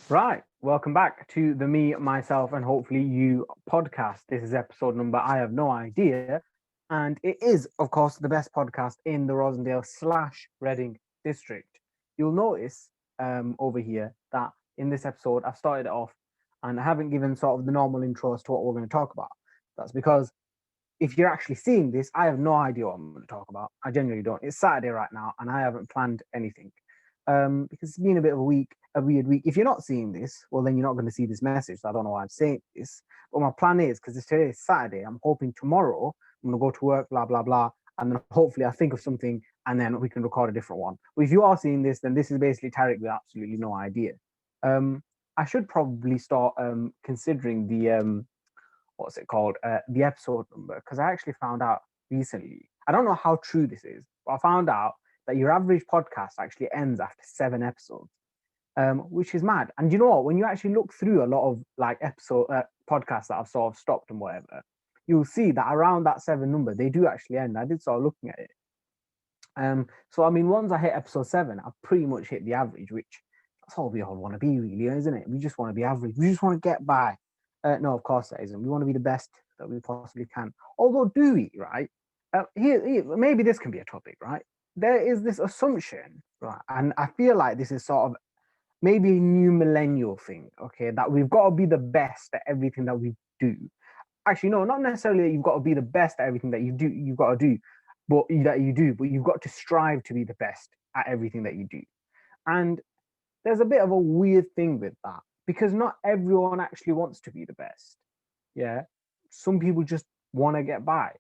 Right. Welcome back to the Me, Myself, and Hopefully You podcast. This is episode number I have no idea. And it is, of course, the best podcast in the Rosendale/Reading district. You'll notice over here that in this episode, I've started it off and I haven't given sort of the normal intro as to what we're going to talk about. That's because if you're actually seeing this, I have no idea what I'm going to talk about. I genuinely don't. It's Saturday right now, and I haven't planned anything because it's been a bit of a weird week. If you're not seeing this, well, then you're not going to see this message. So I don't know why I'm saying this, but my plan is because today is Saturday. I'm hoping tomorrow I'm going to go to work, blah blah blah, and then hopefully I think of something, and then we can record a different one. But if you are seeing this, then this is basically Tarek with absolutely no idea. Um, I should probably start considering the what's it called the episode number because I actually found out recently. I don't know how true this is, but I found out that your average podcast actually ends after 7 episodes, which is mad. And you know what? When you actually look through a lot of like episode podcasts that I've sort of stopped and whatever, you'll see that around that seven number they do actually end. I did start looking at it. So I mean, once I hit episode 7, I've pretty much hit the average, which that's all we all want to be, really, isn't it? We just want to be average. We just want to get by. No, of course that isn't. We want to be the best that we possibly can. Although, do we, right? Here, maybe this can be a topic, right? There is this assumption, right? And I feel like this is sort of maybe a new millennial thing, okay? That we've got to be the best at everything that we do. Actually, no, not necessarily that you've got to be the best at everything that you do. You've got to do, but you've got to strive to be the best at everything that you do. And there's a bit of a weird thing with that because not everyone actually wants to be the best. Yeah. Some people just want to get by.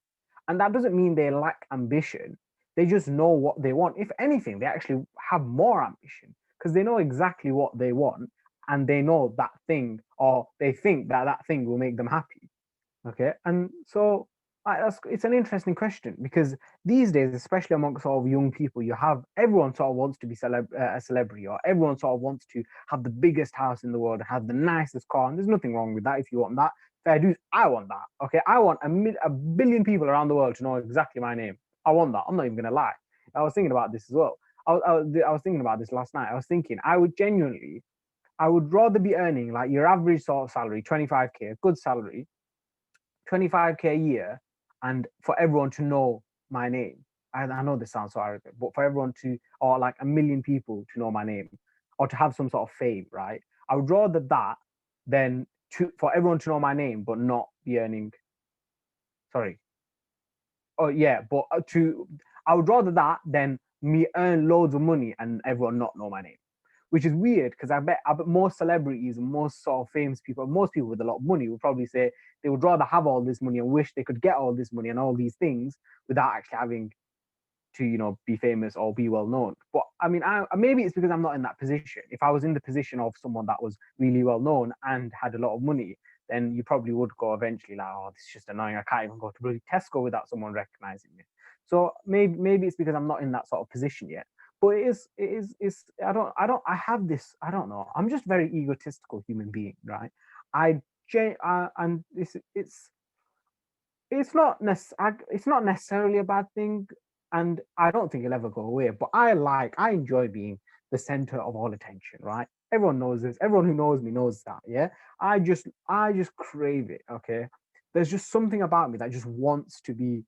And that doesn't mean they lack ambition. They just know what they want. If anything, they actually have more ambition because they know exactly what they want and they know that thing or they think that that thing will make them happy. Okay, and so it's an interesting question because these days, especially amongst sort of young people, you have everyone sort of wants to be a celebrity, or everyone sort of wants to have the biggest house in the world, have the nicest car, and there's nothing wrong with that if you want that. Fair dues, I want that. Okay, I want a billion people around the world to know exactly my name. I want that. I'm not even gonna lie. I was thinking about this as well. I was thinking about this last night. I was thinking I would rather be earning like your average sort of salary, 25K, a good salary, 25K a year, and for everyone to know my name. I know this sounds so arrogant, but for everyone to, or like a million people to know my name, or to have some sort of fame, right? I would rather that than for everyone to know my name, but not be earning. Sorry. Oh yeah, but I would rather that than me earn loads of money and everyone not know my name, which is weird because I bet most celebrities and most sort of famous people, most people with a lot of money would probably say they would rather have all this money and wish they could get all this money and all these things without actually having to, be famous or be well known. But I mean, maybe it's because I'm not in that position. If I was in the position of someone that was really well known and had a lot of money, then you probably would go eventually like, oh, this is just annoying. I can't even go to bloody Tesco without someone recognizing me. So maybe it's because I'm not in that sort of position yet. But it's I have this, I don't know. I'm just very egotistical human being, right? And it's not necessarily a bad thing, and I don't think it'll ever go away. But I enjoy being the center of all attention, right? Everyone knows this. Everyone who knows me knows that. Yeah, I just crave it. Okay, there's just something about me that just wants to be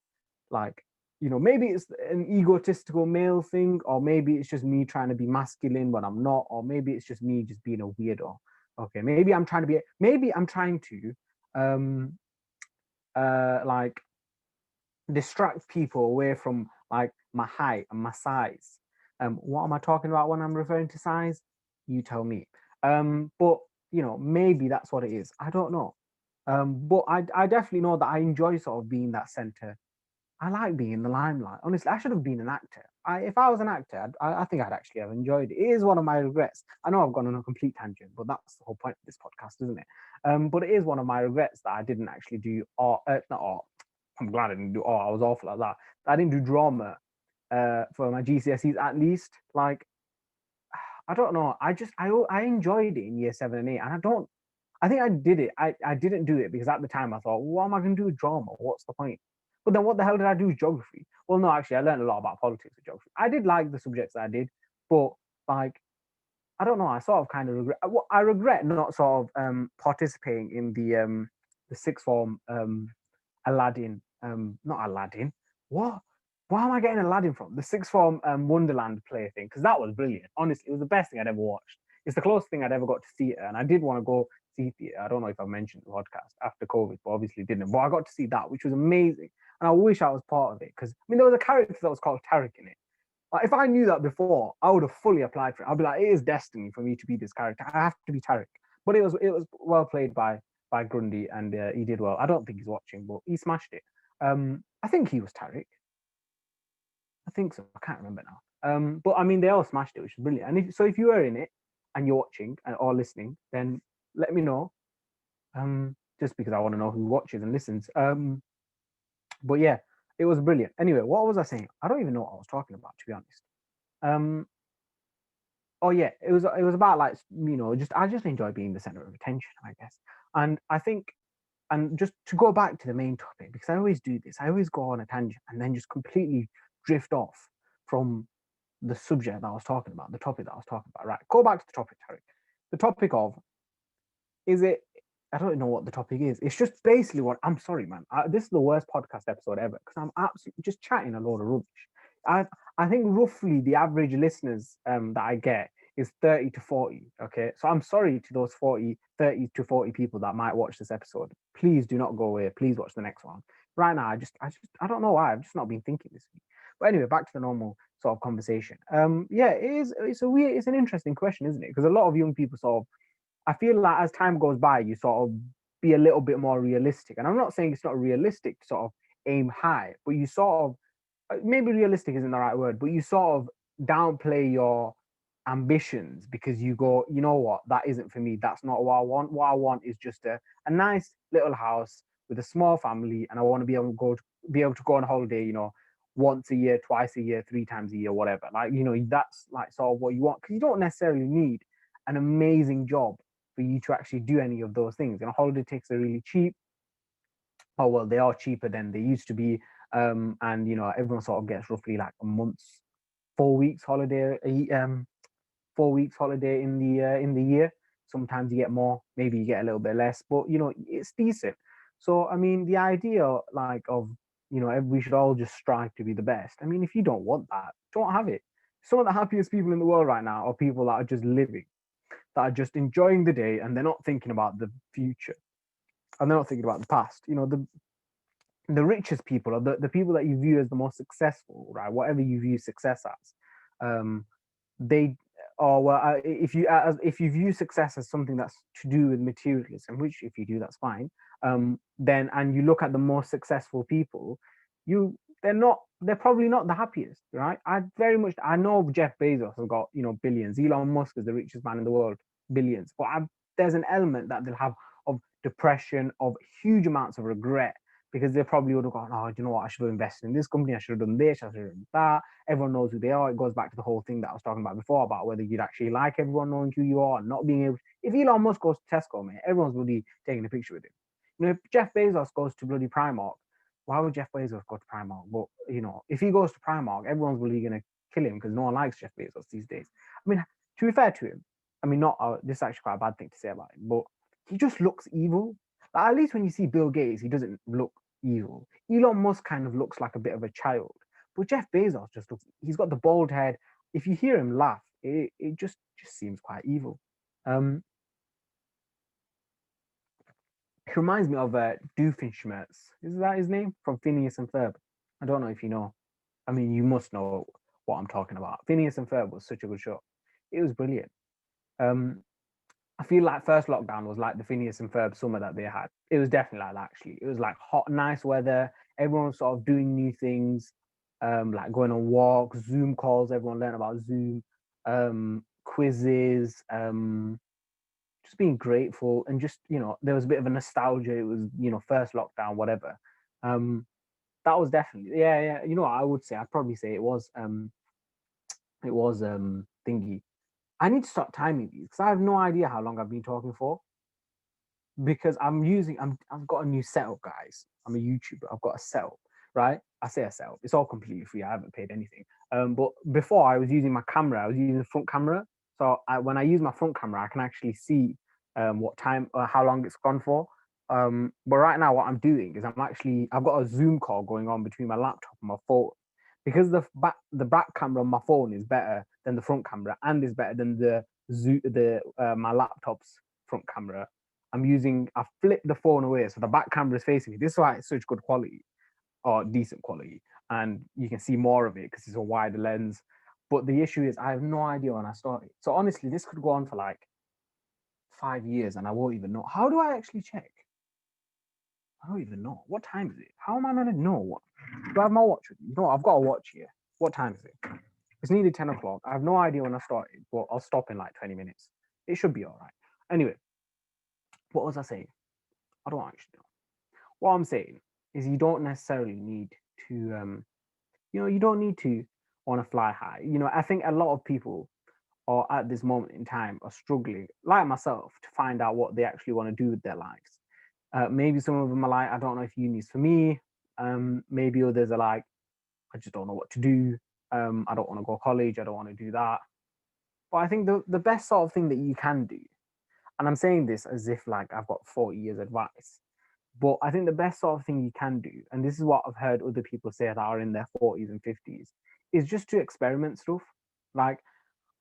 like, maybe it's an egotistical male thing, or maybe it's just me trying to be masculine when I'm not, or maybe it's just me just being a weirdo. Okay, maybe I'm trying to um like distract people away from like my height and my size. What am I talking about when I'm referring to size? You tell me. But maybe that's what it is. I don't know. But I definitely know that I enjoy sort of being that center. I like being in the limelight. Honestly, I should have been an actor. If I was an actor, I think I'd actually have enjoyed it. It is one of my regrets. I know I've gone on a complete tangent, but that's the whole point of this podcast, isn't it? But it is one of my regrets that I didn't actually do art, not art. I'm glad I didn't do art. I was awful at that. I didn't do drama for my GCSEs at least. Like, I don't know. I enjoyed it in year 7 and 8, and I don't. I think I did it. I didn't do it because at the time I thought, what am I going to do with drama? What's the point? But then what the hell did I do with geography? Well, no, actually, I learned a lot about politics with geography. I did like the subjects that I did, but like I don't know. I sort of kind of regret. I regret not sort of participating in the sixth form Aladdin. Not Aladdin. What? Why am I getting Aladdin from? The sixth form Wonderland play thing, because that was brilliant. Honestly, it was the best thing I'd ever watched. It's the closest thing I'd ever got to theatre, and I did want to go see theatre. I don't know if I mentioned the podcast after COVID, but obviously didn't. But I got to see that, which was amazing, and I wish I was part of it because I mean there was a character that was called Tarek in it. Like, if I knew that before, I would have fully applied for it. I'd be like, it is destiny for me to be this character. I have to be Tarek. But it was well played by Grundy, and he did well. I don't think he's watching, but he smashed it. I think he was Tarek. I think so. I can't remember now. But I mean, they all smashed it, which is brilliant. And if you were in it and you're watching or listening, then let me know. Just because I want to know who watches and listens. But yeah, it was brilliant. Anyway, what was I saying? I don't even know what I was talking about, to be honest. Um, oh yeah, it was about like just I just enjoy being the center of attention, I guess. And I think, and just to go back to the main topic, because I always do this, I always go on a tangent and then just completely drift off from the subject that I was talking about, the topic that I was talking about. Right, go back to the topic, Tarek. The topic of, is it? I don't know what the topic is. It's just basically what, I'm sorry, man. This is the worst podcast episode ever because I'm absolutely just chatting a load of rubbish. I I think roughly the average listeners that I get is 30 to 40. Okay. So I'm sorry to those 30 to 40 people that might watch this episode. Please do not go away. Please watch the next one. Right now, I don't know why. I've just not been thinking this week. But anyway, back to the normal sort of conversation. Yeah, it's an interesting question, isn't it? Because a lot of young people sort of, I feel like as time goes by, you sort of be a little bit more realistic. And I'm not saying it's not realistic to sort of aim high, but you sort of, maybe realistic isn't the right word, but you sort of downplay your ambitions because you go, you know what, that isn't for me. That's not what I want. What I want is just a nice little house with a small family, and I want to be able to go on holiday, once a year, twice a year, three times a year, whatever. Like, that's like sort of what you want because you don't necessarily need an amazing job for you to actually do any of those things. And holiday tickets are really cheap. Oh well, they are cheaper than they used to be. And everyone sort of gets roughly like a month's 4 weeks holiday, 4 weeks holiday in the year. Sometimes you get more, maybe you get a little bit less, but it's decent. So I mean, the idea like of we should all just strive to be the best. I mean, if you don't want that, don't have it. Some of the happiest people in the world right now are people that are just living, that are just enjoying the day, and they're not thinking about the future, and they're not thinking about the past. The richest people are the people that you view as the most successful, right? Whatever you view success as, they or well, if you view success as something that's to do with materialism, which if you do, that's fine. Then and you look at the most successful people, you they're probably not the happiest, right? I know Jeff Bezos has got billions. Elon Musk is the richest man in the world, billions. But there's an element that they'll have of depression, of huge amounts of regret because they probably would have gone, oh, you know what, I should have invested in this company, I should have done this, I should have done that. Everyone knows who they are. It goes back to the whole thing that I was talking about before about whether you'd actually like everyone knowing who you are and not being able. If Elon Musk goes to Tesco, mate, everyone's bloody taking a picture with him. If Jeff Bezos goes to bloody Primark, why would Jeff Bezos go to Primark? But if he goes to Primark, everyone's really gonna kill him because no one likes Jeff Bezos these days. I mean, to be fair to him, I mean, not this is actually quite a bad thing to say about him, but he just looks evil. Like, at least when you see Bill Gates, he doesn't look evil. Elon Musk kind of looks like a bit of a child, but Jeff Bezos just looks. He's got the bald head. If you hear him laugh, it just seems quite evil. Um, he reminds me of Doofenshmirtz. Is that his name from Phineas and Ferb? I don't know if you know. I mean, you must know what I'm talking about. Phineas and Ferb was such a good show. It was brilliant. Um, I feel like first lockdown was like the Phineas and Ferb summer that they had. It was definitely like that, actually. It was like hot, nice weather. Everyone was sort of doing new things, like going on walks, Zoom calls. Everyone learned about Zoom, quizzes, just being grateful, and just there was a bit of a nostalgia. It was first lockdown, whatever. Um, that was definitely, yeah. I would say I'd probably say it was thingy. I need to start timing these because I have no idea how long I've been talking for. Because I've got a new setup, guys. I'm a YouTuber. I've got a setup, right? I say a setup. It's all completely free. I haven't paid anything. But before I was using my camera. I was using the front camera, So when I use my front camera, I can actually see what time or how long it's gone for. But right now, what I'm doing is I've got a Zoom call going on between my laptop and my phone because the back camera on my phone is better than the front camera and is better than the my laptop's front camera. I flipped the phone away so the back camera is facing me. This is why it's such good quality or decent quality, and you can see more of it because it's a wider lens. But the issue is I have no idea when I started. So honestly, this could go on for like 5 years and I won't even know. How do I actually check? I don't even know. What time is it? How am I gonna know? Do I have my watch with me? No, I've got a watch here. What time is it? It's nearly 10 o'clock. I have no idea when I started, but I'll stop in like 20 minutes. It should be all right. Anyway, what was I saying? I don't actually know. What I'm saying is you don't necessarily need to you don't need to want to fly high. I think a lot of people are at this moment in time are struggling, like myself, to find out what they actually want to do with their lives. Maybe some of them are like, I don't know if uni's for me. Maybe others are like, I just don't know what to do. I don't want to go to college. I don't want to do that. But I think the best sort of thing that you can do, and I'm saying this as if like I've got 40 years advice, but I think the best sort of thing you can do, and this is what I've heard other people say that are in their 40s and 50s, is just to experiment stuff. Like,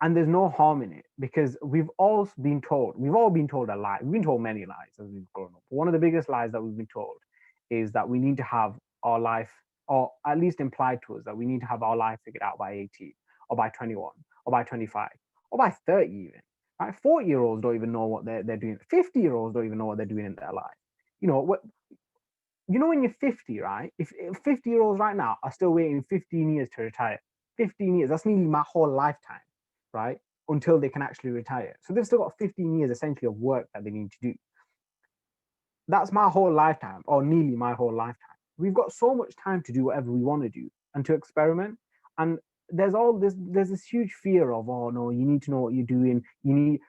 and there's no harm in it because we've all been told a lie. We've been told many lies as we've grown up. But one of the biggest lies that we've been told is that we need to have our life, or at least implied to us that we need to have our life figured out by 18 or by 21 or by 25 or by 30 even. Right? 40-year-olds don't even know what they're doing. 50-year-olds don't even know what they're doing in their life. You know, when you're 50, right? If 50-year-olds right now are still waiting 15 years to retire, 15 years, that's nearly my whole lifetime, right? Until they can actually retire. So they've still got 15 years essentially of work that they need to do. That's my whole lifetime, or nearly my whole lifetime. We've got so much time to do whatever we want to do and to experiment. And there's this huge fear of, oh no, you need to know what you're doing. You need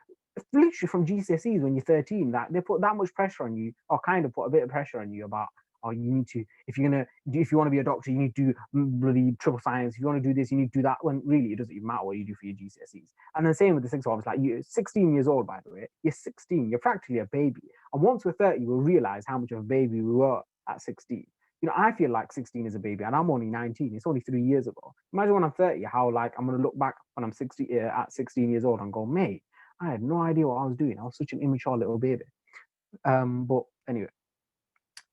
literally from GCSEs when you're 13, that they put that much pressure on you, or kind of put a bit of pressure on you about, oh, you need to, if you want to be a doctor, you need to do bloody triple science. If you want to do this, you need to do that. When really it doesn't even matter what you do for your GCSEs. And then same with the sixth form. It's like you're 16 years old, by the way. You're 16. You're practically a baby. And once we're 30, we'll realize how much of a baby we were at 16. I feel like 16 is a baby, and I'm only 19. It's only 3 years ago. Imagine when I'm 30, how like I'm gonna look back when I'm 60 at 16 years old and go, mate, I had no idea what I was doing. I was such an immature little baby. But anyway,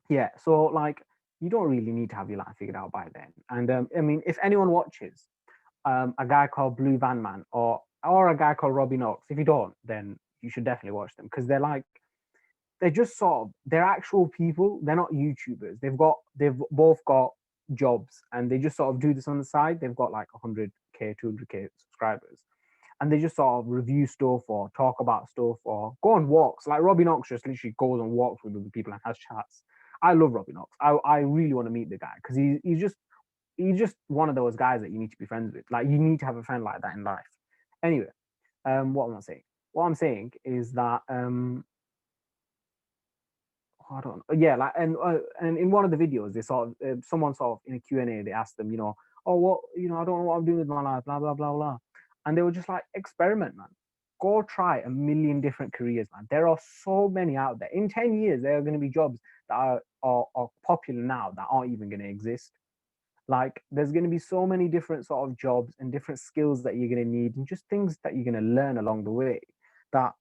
yeah. So like, you don't really need to have your life figured out by then. And I mean, if anyone watches a guy called Blue Van Man or a guy called Robbie Knox, if you don't, then you should definitely watch them because they're just sort of they're actual people. They're not YouTubers. They've both got jobs and they just sort of do this on the side. They've got like 100K, 200K subscribers, and they just sort of review stuff or talk about stuff or go on walks. Like Robbie Knox just literally goes on walks with other people and has chats. I love Robbie Knox. I really want to meet the guy because he's just one of those guys that you need to be friends with. Like you need to have a friend like that in life. Anyway, what am I saying? What I'm saying is that I don't know. Yeah, like and in one of the videos, they sort of someone sort of in a Q&A, they asked them, oh, what, I don't know what I'm doing with my life, blah blah blah blah, and they were just like, experiment, man. Go try a million different careers, man. There are so many out there. In 10 years, there are going to be jobs that are popular now that aren't even going to exist. Like there's going to be so many different sort of jobs and different skills that you're going to need and just things that you're going to learn along the way that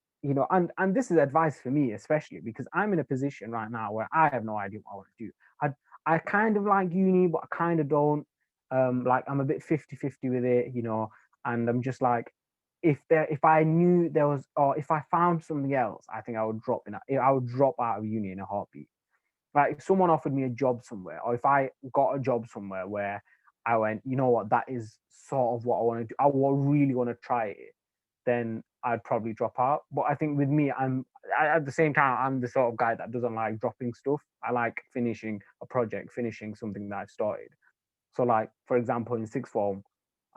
and this is advice for me especially because I'm in a position right now where I have no idea what I want to do. I kind of like uni, but I kind of don't. Like I'm a bit 50-50 with it, and I'm just like, if I knew there was, or if I found something else, I think I would drop out of uni in a heartbeat. Like if someone offered me a job somewhere, or if I got a job somewhere where I went, you know what, that is sort of what I want to do, I will really want to try it, then I'd probably drop out. But I think with me, at the same time, I'm the sort of guy that doesn't like dropping stuff. I like finishing a project, finishing something that I've started. So like, for example, in sixth form,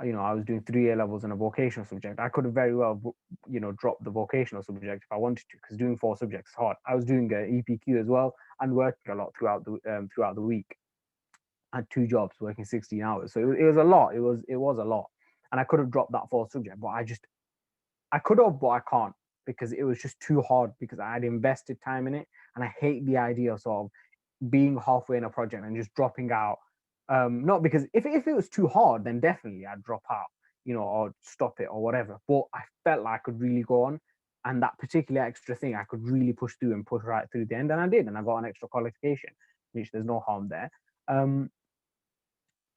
I was doing 3 A levels in a vocational subject. I could have very well, dropped the vocational subject if I wanted to, because doing 4 subjects is hard. I was doing EPQ as well and working a lot throughout the week. I had 2 jobs, working 16 hours, so it was a lot. It was a lot, and I could have dropped that 4 subject, but I could have, but I can't because it was just too hard because I had invested time in it, and I hate the idea of sort of being halfway in a project and just dropping out. Not because if it was too hard, then definitely I'd drop out, or stop it or whatever. But I felt like I could really go on, and that particular extra thing I could really push through and push right through the end, and I did, and I got an extra qualification, which there's no harm there.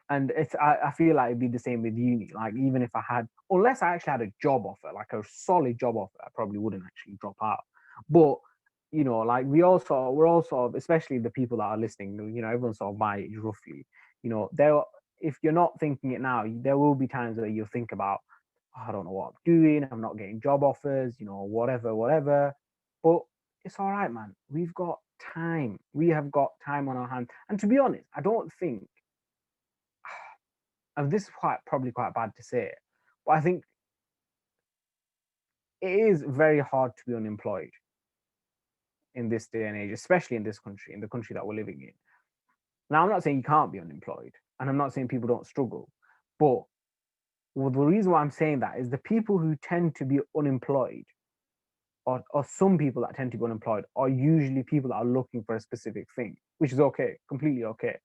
And I feel like it'd be the same with uni. Like even if I had, unless I actually had a job offer, like a solid job offer, I probably wouldn't actually drop out. But like we're all sort of, especially the people that are listening, everyone's sort of my age roughly. There, if you're not thinking it now, there will be times where you'll think about, "Oh, I don't know what I'm doing. I'm not getting job offers, whatever, whatever." But it's all right, man. We've got time. We have got time on our hands. And to be honest, I don't think, and this is probably quite bad to say, but I think it is very hard to be unemployed in this day and age, especially in this country, in the country that we're living in. Now, I'm not saying you can't be unemployed, and I'm not saying people don't struggle, but the reason why I'm saying that is the people who tend to be unemployed, or some people that tend to be unemployed, are usually people that are looking for a specific thing, which is okay, completely okay.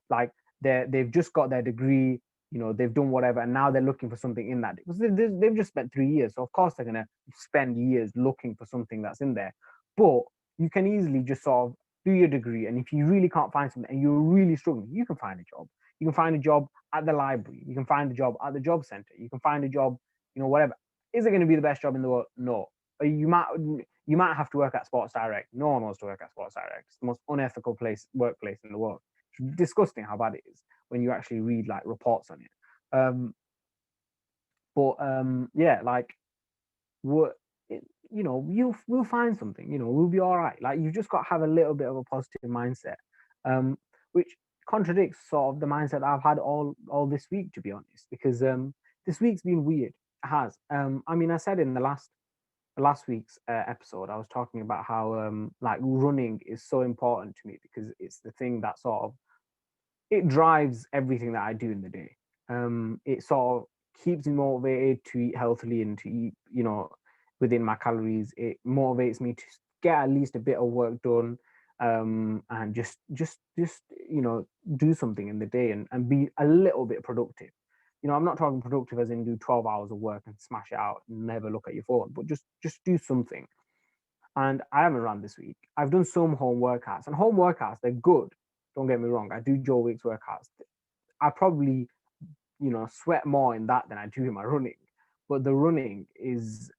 Like they've just got their degree, they've done whatever, and now they're looking for something in that because they've just spent 3 years, so of course they're gonna spend years looking for something that's in there. But you can easily just sort of do your degree, and if you really can't find something and you're really struggling, you can find a job. You can find a job at the library. You can find a job at the job center. You can find a job, whatever. Is it going to be the best job in the world? No. You might have to work at Sports Direct. No one wants to work at Sports Direct. It's the most unethical workplace in the world. It's disgusting how bad it is when you actually read like reports on it. Yeah, like what we'll find something. We'll be all right. Like you've just got to have a little bit of a positive mindset, which contradicts sort of the mindset I've had all this week, to be honest. Because this week's been weird. It has. I mean, I said in the last week's episode, I was talking about how like running is so important to me because it's the thing that sort of it drives everything that I do in the day. It sort of keeps me motivated to eat healthily and to eat, within my calories. It motivates me to get at least a bit of work done, and just do something in the day and be a little bit productive. I'm not talking productive as in do 12 hours of work and smash it out and never look at your phone, but just do something. And I haven't run this week. I've done some home workouts, and home workouts, they're good. Don't get me wrong. I do Joe Wicks workouts. I probably, sweat more in that than I do in my running. But the running is,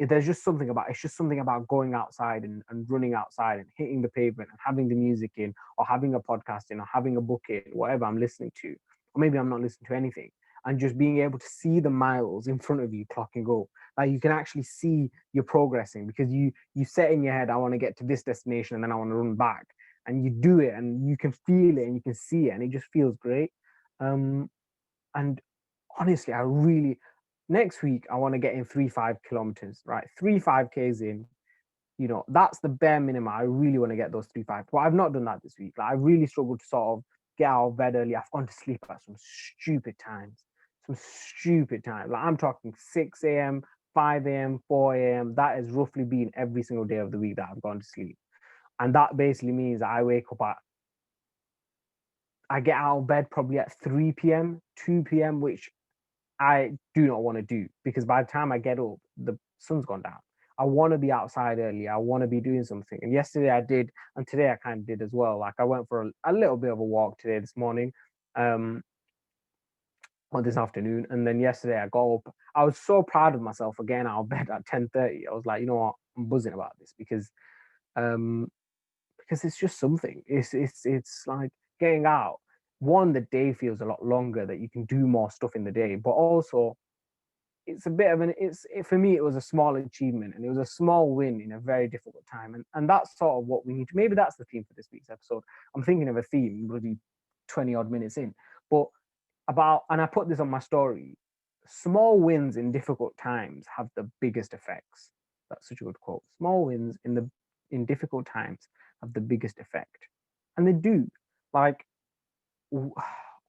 there's just something about, it's just something about going outside and running outside and hitting the pavement and having the music in, or having a podcast in, or having a book in, whatever I'm listening to. Or maybe I'm not listening to anything. And just being able to see the miles in front of you clocking up. Like you can actually see you're progressing because you set in your head, I want to get to this destination and then I want to run back. And you do it and you can feel it and you can see it and it just feels great. And honestly, next week I want to get in 3 5 kilometers, right? 3 5Ks in, that's the bare minimum. I really want to get those 3 5. But I've not done that this week. Like I really struggled to sort of get out of bed early. I've gone to sleep at some stupid times. Like I'm talking 6 a.m., 5 a.m., 4 a.m. That has roughly been every single day of the week that I've gone to sleep. And that basically means that I get out of bed probably at 3 p.m., 2 p.m., which I do not want to do because by the time I get up, the sun's gone down. I want to be outside early. I want to be doing something. And yesterday I did, and today I kind of did as well. Like I went for a little bit of a walk today, this morning, or this afternoon. And then yesterday I got up. I was so proud of myself for getting out of bed at 10:30. I was like, you know what? I'm buzzing about this um, because it's just something. It's like getting out. One, the day feels a lot longer that you can do more stuff in the day, but also it's a bit of for me it was a small achievement and it was a small win in a very difficult time, and that's sort of what we need to, maybe that's the theme for this week's episode. I'm thinking of a theme bloody 20 odd minutes in, but and I put this on my story, small wins in difficult times have the biggest effects. That's such a good quote. Small wins in difficult times have the biggest effect, and they do. Like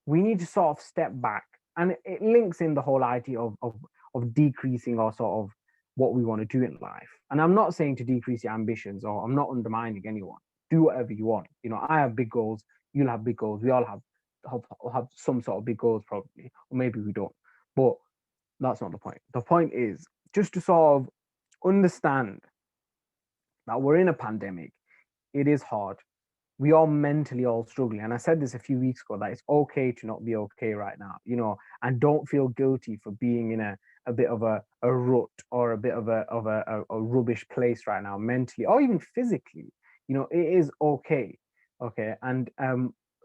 we need to sort of step back, and it links in the whole idea of of decreasing our sort of what we want to do in life. And I'm not saying to decrease your ambitions, or I'm not undermining anyone. Do whatever you want. You know, I have big goals. You'll have big goals. We all have some sort of big goals probably, or maybe we don't. But that's not the point. The point is just to sort of understand that we're in a pandemic. It is hard. We are mentally all struggling. And I said this a few weeks ago that it's okay to not be okay right now, you know, and don't feel guilty for being in a bit of a rut or a bit of a rubbish place right now, mentally or even physically. You know, it is okay. Okay. And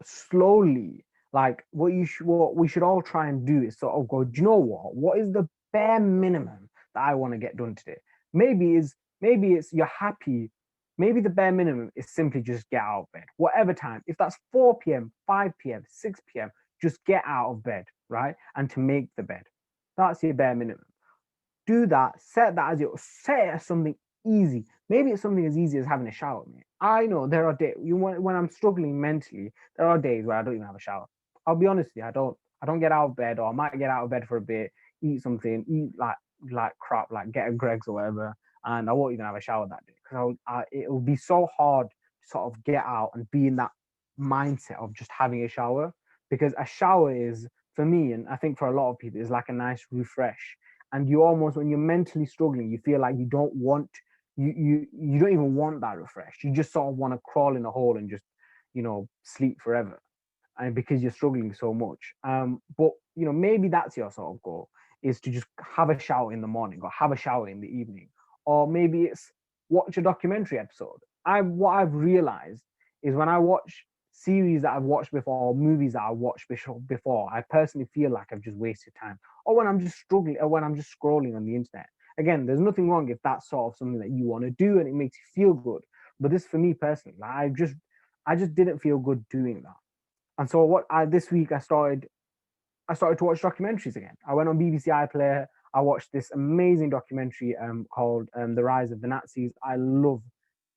slowly, like what we should all try and do is sort of go, do you know what? What is the bare minimum that I want to get done today? Maybe it's you're happy. Maybe the bare minimum is simply just get out of bed, whatever time. If that's 4 p.m., 5 p.m., 6 p.m., just get out of bed, right? And to make the bed. That's your bare minimum. Do that. Set it as something easy. Maybe it's something as easy as having a shower, mate. I know there are days when I'm struggling mentally, there are days where I don't even have a shower. I'll be honest with you, I don't get out of bed, or I might get out of bed for a bit, eat something, eat like crap, like get a Greg's or whatever, and I won't even have a shower that day because it will be so hard to sort of get out and be in that mindset of just having a shower, because a shower is, for me, and I think for a lot of people, is like a nice refresh. And you almost, when you're mentally struggling, you feel like you don't want, you don't even want that refresh. You just sort of want to crawl in a hole and just, you know, sleep forever, and because you're struggling so much. But you know, maybe that's your sort of goal, is to just have a shower in the morning or have a shower in the evening, or maybe it's watch a documentary episode. What I've realized is when I watch series that I've watched before, or movies that I watched before, I personally feel like I've just wasted time. Or when I'm just struggling, or when I'm just scrolling on the internet. Again, there's nothing wrong if that's sort of something that you want to do and it makes you feel good. But this, for me personally, like, I just didn't feel good doing that. And so this week I started to watch documentaries again. I went on BBC iPlayer. I watched this amazing documentary called The Rise of the Nazis. I was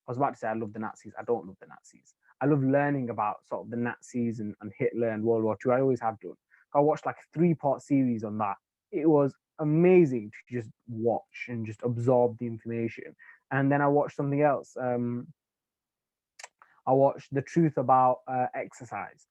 about to say I love the Nazis. I don't love the Nazis. I love learning about sort of the Nazis and Hitler and World War II. I always have done. I watched like a 3-part series on that. It was amazing to just watch and just absorb the information. And then I watched something else. I watched The Truth About Exercise,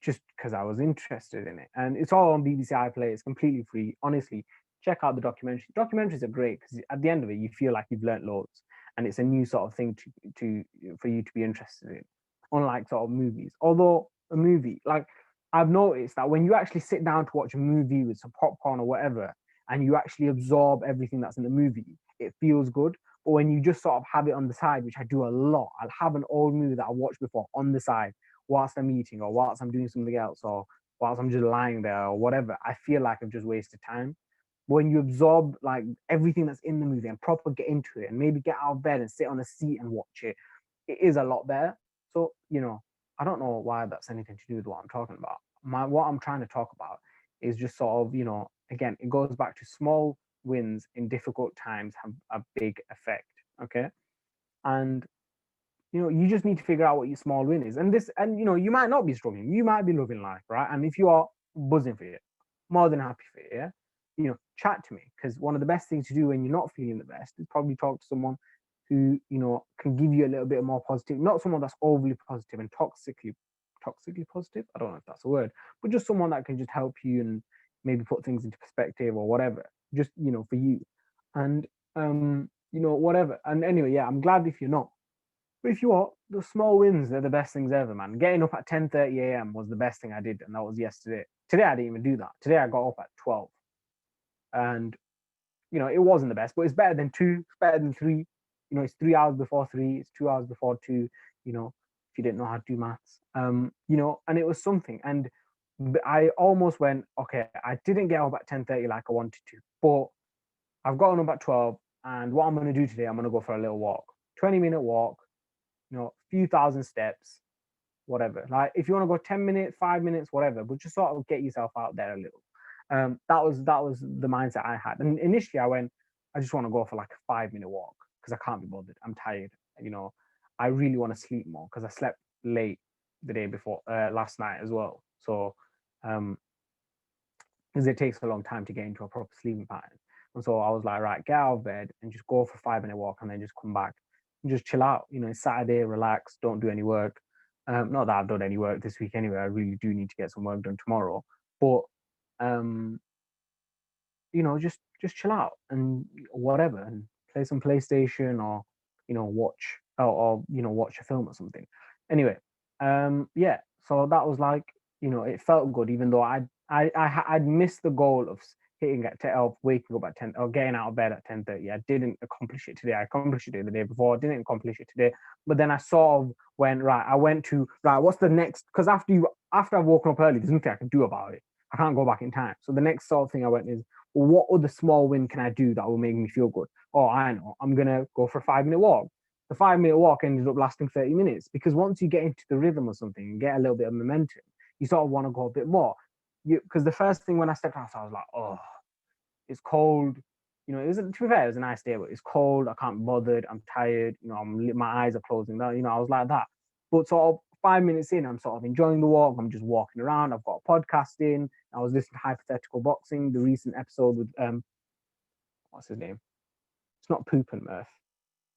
just because I was interested in it. And it's all on BBC iPlayer. It's completely free. Honestly, check out the documentary. Documentaries are great because at the end of it, you feel like you've learnt loads, and it's a new sort of thing to for you to be interested in. Unlike sort of movies, although a movie, like, I've noticed that when you actually sit down to watch a movie with some popcorn or whatever, and you actually absorb everything that's in the movie, it feels good. But when you just sort of have it on the side, which I do a lot, I'll have an old movie that I watched before on the side whilst I'm eating, or whilst I'm doing something else, or whilst I'm just lying there or whatever. I feel like I've just wasted time. But when you absorb like everything that's in the movie and proper get into it, and maybe get out of bed and sit on a seat and watch it, it is a lot better. So, you know, I don't know why that's anything to do with what I'm talking about. What I'm trying to talk about is just sort of, you know, again, it goes back to small wins in difficult times have a big effect. Okay. And you know, you just need to figure out what your small win is. And you know, you might not be struggling, you might be loving life, right? And if you are, buzzing for you, more than happy for you, yeah. You know, chat to me, because one of the best things to do when you're not feeling the best is probably talk to someone who, you know, can give you a little bit more positive, not someone that's overly positive and toxically positive. I don't know if that's a word, but just someone that can just help you and maybe put things into perspective or whatever, just, you know, for you. And you know, whatever. And anyway, yeah, I'm glad if you're not. But if you are, the small wins, they're the best things ever, man. Getting up at 10:30 a.m. was the best thing I did, and that was yesterday. Today I didn't even do that. Today I got up at 12. And you know, it wasn't the best, but it's better than 2, it's better than 3. You know, it's 3 hours before 3, it's 2 hours before 2, you know, if you didn't know how to do maths. You know, and it was something. And I almost went, okay, I didn't get up at 10:30 like I wanted to, but I've gotten up at 12, and what I'm going to do today, I'm going to go for a little walk, 20-minute walk, you know, a few thousand steps, whatever. Like if you want to go 10 minutes, 5 minutes, whatever, but just sort of get yourself out there a little. That was the mindset I had. And initially I went, I just want to go for like a 5-minute walk because I can't be bothered. I'm tired. You know, I really want to sleep more because I slept late the day before, last night as well. So, um, because it takes a long time to get into a proper sleeping pattern. And so I was like, right, get out of bed and just go for a 5 minute walk and then just come back and just chill out. It's Saturday, relax, don't do any work. Not that I've done any work this week anyway. I really do need to get some work done tomorrow. But um, just chill out and whatever and play some PlayStation or watch or watch a film or something. Anyway, yeah. So that was like it felt good even though I'd missed the goal of hitting of waking up at 10 or getting out of bed at 10:30. I didn't accomplish it today. I accomplished it the day before. I didn't accomplish it today. But then I sort of went right. I went to right. What's the next? Because after I've woken up early, there's nothing I can do about it. I can't go back in time. So the next sort of thing I went is, well, what other small win can I do that will make me feel good? Oh, I know. I'm gonna go for a 5 minute walk. The 5 minute walk ended up lasting 30 minutes because once you get into the rhythm or something and get a little bit of momentum, you sort of want to go a bit more. Because the first thing when I stepped out, I was like, oh, it's cold. To be fair, it was a nice day, but it's cold. I can't be bothered. I'm tired. My eyes are closing. I was like that. But sort of 5 minutes in, I'm sort of enjoying the walk. I'm just walking around. I've got a podcast in. I was listening to Hypothetical Boxing, the recent episode with what's his name? It's not Poop and Murph.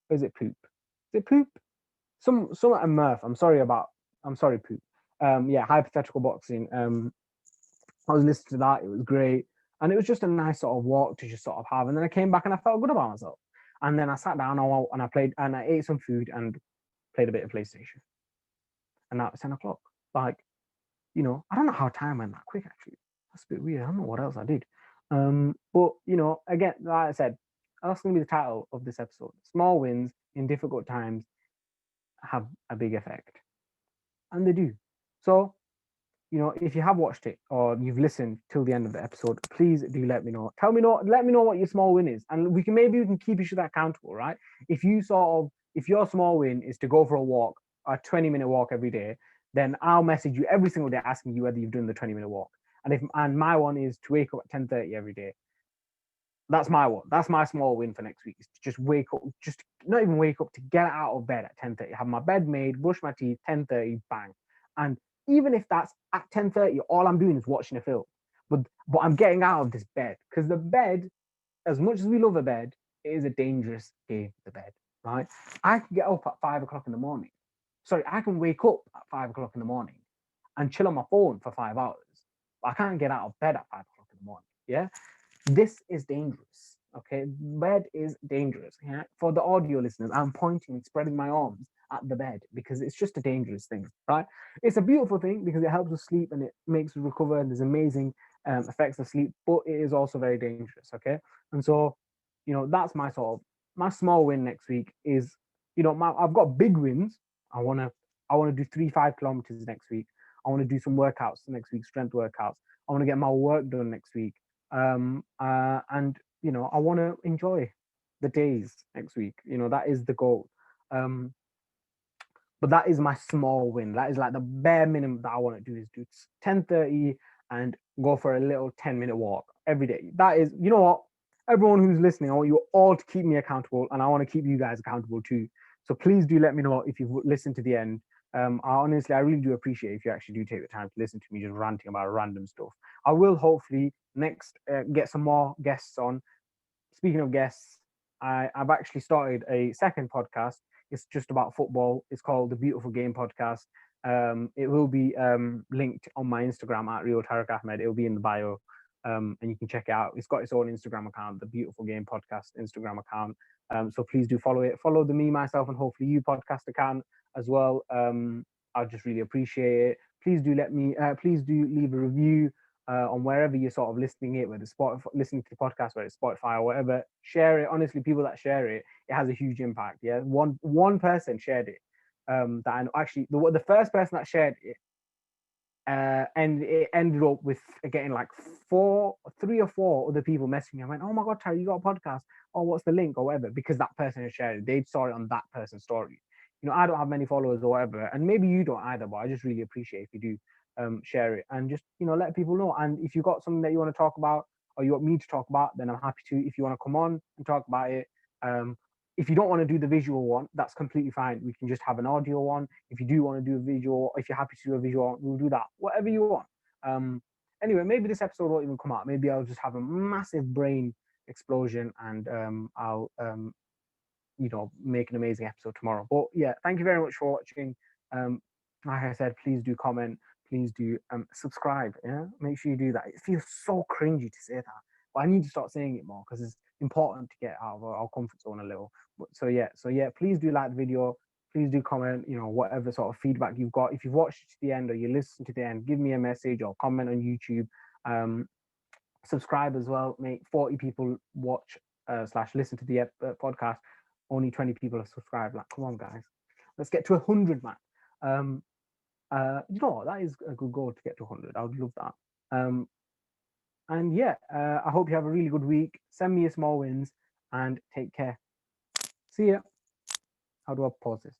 Or is it Poop? Is it Poop? Some and Murph. I'm sorry, Poop. Yeah, Hypothetical Boxing. I was listening to that. It was great. And it was just a nice sort of walk to just sort of have. And then I came back and I felt good about myself. And then I sat down and I played and I ate some food and played a bit of PlayStation. And now it's 10 o'clock. Like, I don't know how time went that quick actually. That's a bit weird. I don't know what else I did. But again, like I said, that's gonna be the title of this episode. Small wins in difficult times have a big effect. And they do. So if you have watched it or you've listened till the end of the episode, please do let me know. Let me know what your small win is, and we can keep each other accountable, right? If your small win is to go for a walk, a 20-minute walk every day, then I'll message you every single day asking you whether you've done the 20-minute walk. And my one is to wake up at 10:30 every day. That's my one. That's my small win for next week. Is to just wake up, just not even wake up, to get out of bed at 10:30, have my bed made, brush my teeth, 10:30, bang. And even if that's at 10:30, all I'm doing is watching a film. But I'm getting out of this bed because the bed, as much as we love a bed, it is a dangerous game, the bed, right? I can get up at 5 o'clock in the morning. Sorry, I can wake up at 5 o'clock in the morning and chill on my phone for 5 hours. But I can't get out of bed at 5 o'clock in the morning. Yeah. This is dangerous. Okay. Bed is dangerous. Yeah. For the audio listeners, I'm pointing, spreading my arms at the bed because it's just a dangerous thing, right? It's a beautiful thing because it helps us sleep and it makes us recover and there's amazing effects of sleep, but it is also very dangerous. Okay. And so, that's my small win next week is, I've got big wins. I want to do 3 5 kilometers next week. I want to do some workouts next week, strength workouts. I want to get my work done next week. And I want to enjoy the days next week. That is the goal. Um, but that is my small win. That is like the bare minimum that I want to do is do 10:30 and go for a little 10-minute walk every day. That is, what? Everyone who's listening, I want you all to keep me accountable and I want to keep you guys accountable too. So please do let me know if you've listened to the end. I really do appreciate if you actually do take the time to listen to me just ranting about random stuff. I will hopefully next get some more guests on. Speaking of guests, I've actually started a second podcast. It's just about football. It's called the Beautiful Game Podcast. It will be linked on my Instagram at Rio Tariq Ahmed. It will be in the bio, and you can check it out. It's got its own Instagram account, the Beautiful Game Podcast Instagram account. So please do follow it. Follow the Me, Myself, and Hopefully You podcast account as well. I'd just really appreciate it. Please do leave a review on wherever you're sort of listening it, whether listening to the podcast, whether it's Spotify or whatever. Share it. Honestly, people that share it, it has a huge impact. Yeah, one person shared it. That I know. Actually, the first person that shared it, and it ended up with getting like 3 or 4 other people messaging me. I went, "Oh my god, Terry, you got a podcast? Oh, what's the link or whatever?" Because that person had shared it. They saw it on that person's story. I don't have many followers or whatever, and maybe you don't either. But I just really appreciate if you do share it and just let people know. And if you've got something that you want to talk about or you want me to talk about, then I'm happy to. If you want to come on and talk about it, if you don't want to do the visual one, that's completely fine. We can just have an audio one. If you do want to do a visual, if you're happy to do a visual, we'll do that. Whatever you want. Anyway, maybe this episode won't even come out. Maybe I'll just have a massive brain explosion, and I'll make an amazing episode tomorrow. But yeah, thank you very much for watching. Like I said, please do comment, please do subscribe. Yeah, make sure you do that. It feels so cringy to say that, but I need to start saying it more because it's important to get out of our comfort zone a little. But so yeah, please do like the video. Please do comment, whatever sort of feedback you've got. If you've watched it to the end or you listen to the end, give me a message or comment on YouTube. Subscribe as well. Make 40 people watch slash listen to the podcast. Only 20 people have subscribed. Like, come on, guys, let's get to 100, man. That is a good goal to get to 100. I would love that. And yeah, I hope you have a really good week. Send me your small wins and take care. See ya. How do I pause this?